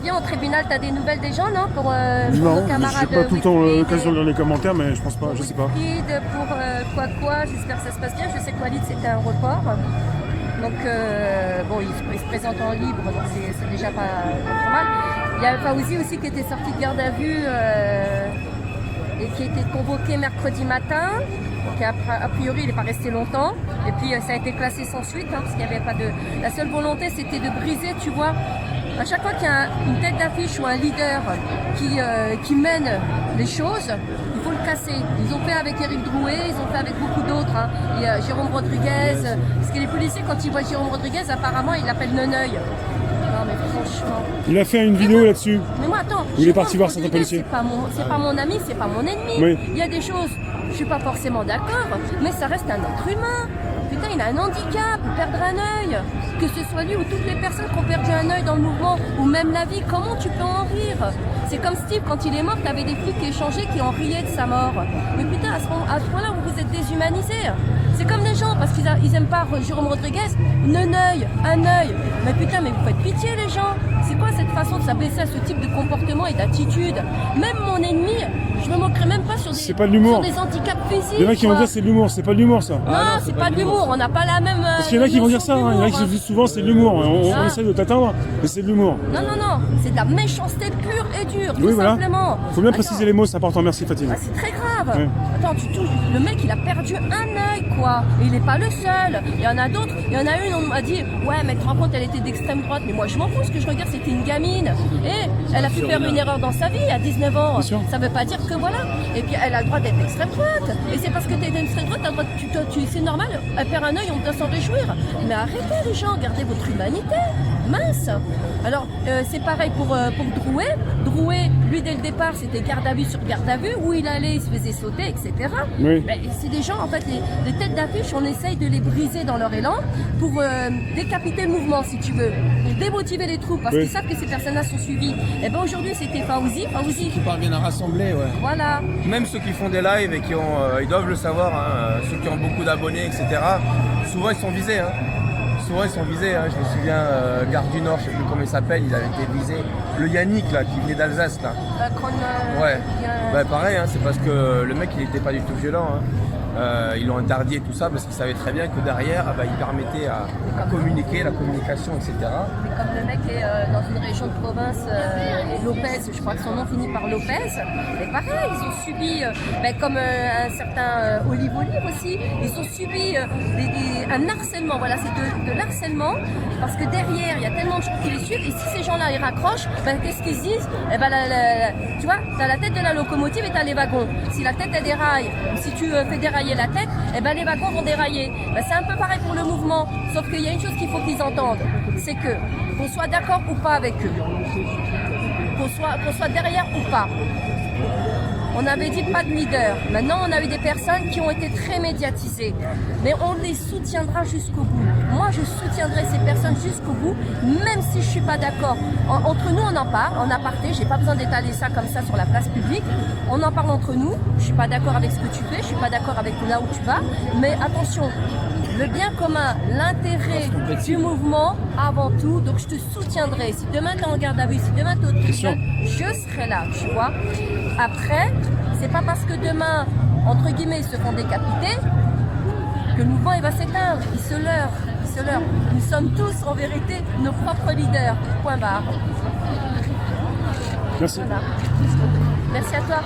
Viens au tribunal, t'as des nouvelles des gens, non? Pour Non, nos camarades j'ai pas tout le temps Wilfried l'occasion et- de lire les commentaires, mais je pense pas, je sais pas. Wilfried, pour quoi, j'espère que ça se passe bien. Je sais que Walid c'était un report. Donc bon, il se présente en libre, donc c'est déjà pas trop mal. Il y a Fawzi aussi qui était sorti de garde à vue et qui a été convoqué mercredi matin. Donc a priori il n'est pas resté longtemps. Et puis ça a été classé sans suite, hein, parce qu'il n'y avait pas de. La seule volonté c'était de briser, tu vois. À chaque fois qu'il y a une tête d'affiche ou un leader qui mène les choses, il faut le casser. Ils ont fait avec Éric Drouet, ils ont fait avec beaucoup d'autres. Hein. Il y a Jérôme Rodriguez. Parce que les policiers, quand ils voient Jérôme Rodriguez, apparemment, ils l'appellent Neneuil. Non mais franchement. Il a fait une vidéo là-dessus. Mais moi attends. Il est parti voir certains policiers. C'est pas mon ami, c'est pas mon ennemi. Oui. Il y a des choses, je suis pas forcément d'accord, mais ça reste un être humain. Putain, il a un handicap, il perdra un œil. Que ce soit lui ou toutes les personnes qui ont perdu un œil dans le mouvement, ou même la vie, comment tu peux en rire? C'est comme Steve, quand il est mort, t'avais des flics échangés qui en riaient de sa mort. Mais putain, à ce point-là, vous vous êtes déshumanisés. C'est comme les gens, parce qu'ils aiment pas Jérôme Rodriguez, un œil. Mais putain, mais vous faites pitié les gens. C'est quoi cette façon de s'abaisser à ce type de comportement et d'attitude? Même mon ennemi, je me moquerai même pas sur C'est pas de l'humour. sur des handicaps physiques. Il y en a qui vont quoi. dire c'est de l'humour, c'est pas de l'humour ça. Non, c'est pas de l'humour, on n'a pas la même. Parce qu'il y en a qui vont dire ça, hein. Il y en a qui disent souvent c'est de l'humour. On essaie de t'atteindre, mais c'est de l'humour. Non, c'est de la méchanceté pure et dure, tout Oui, voilà. simplement. Faut bien Attends, préciser les mots, c'est important. Merci Fatima. c'est très grave. Ouais. Attends, tu touches. Le mec, il a perdu un œil, quoi. Et il n'est pas le seul. Il y en a d'autres. Il y en a une, on m'a dit, ouais, mais tu te rends compte, elle était d'extrême droite. Mais moi, je m'en fous. Ce que je regarde, c'était une gamine. Et elle a pu faire une erreur dans sa vie à 19 ans. Bien sûr. Ça veut pas dire que voilà. Et puis, elle a le droit d'être d'extrême droite. Et c'est parce que tu es d'extrême droite, t'as le droit c'est normal. Elle perd un œil, on doit s'en réjouir. Mais arrêtez, les gens. Gardez votre humanité. Mince. Alors, c'est pareil pour Drouet. Drouet, lui, dès le départ, c'était garde à vue sur garde à vue. Où il allait, il se faisait sauter, etc. Oui. Ben, c'est des gens, en fait, les têtes d'affiche, on essaye de les briser dans leur élan pour décapiter le mouvement, si tu veux. Pour démotiver les troupes, parce Oui. qu'ils savent que ces personnes-là sont suivies. Et ben aujourd'hui, c'était Fawzi. Qui parviennent à rassembler, ouais. Voilà. Même ceux qui font des lives et qui ont, ils doivent le savoir, hein, ceux qui ont beaucoup d'abonnés, etc. Souvent ils sont visés. Hein. Souvent ils sont visés. Hein. Je me souviens, Gare du Nord, je sais plus comment il s'appelle, il avait été visé. Le Yannick là, qui venait d'Alsace là. Ouais. Bah, pareil, hein, c'est parce que le mec il n'était pas du tout violent. Hein. Ils l'ont interdit et tout ça parce qu'ils savaient très bien que derrière, bah, il permettait à communiquer, la communication, etc. Mais comme le mec est dans une région de province, Lopez, je crois que son nom finit par Lopez, et pareil, ils ont subi, comme un certain Olive aussi, ils ont subi un harcèlement, voilà, c'est de l'harcèlement, parce que derrière, il y a tellement de gens qui les suivent, et si ces gens-là, ils raccrochent, qu'est-ce qu'ils se disent? Tu vois, t'as la tête de la locomotive et t'as les wagons. Si la tête, elle déraille, ou si tu fais dérailler la tête, les wagons vont dérailler. C'est un peu pareil pour le mouvement, sauf qu'il y a une chose qu'il faut qu'ils entendent, c'est que qu'on soit d'accord ou pas avec eux, qu'on soit derrière ou pas. On avait dit pas de leader. Maintenant, on a eu des personnes qui ont été très médiatisées. Mais on les soutiendra jusqu'au bout. Moi, je soutiendrai ces personnes jusqu'au bout, même si je suis pas d'accord. Entre nous, on en parle, en aparté. J'ai pas besoin d'étaler ça comme ça sur la place publique. On en parle entre nous. Je suis pas d'accord avec ce que tu fais. Je suis pas d'accord avec là où tu vas. Mais attention, le bien commun, l'intérêt du mouvement avant tout. Donc, je te soutiendrai. Si demain tu es en garde à vue, si demain tu es au tribunal, je serai là, tu vois. Après, c'est pas parce que demain, entre guillemets, ils se font décapiter que le mouvement il va s'éteindre. Ils se leurrent. Nous sommes tous en vérité nos propres leaders. Point barre. Merci. Voilà. Merci à toi.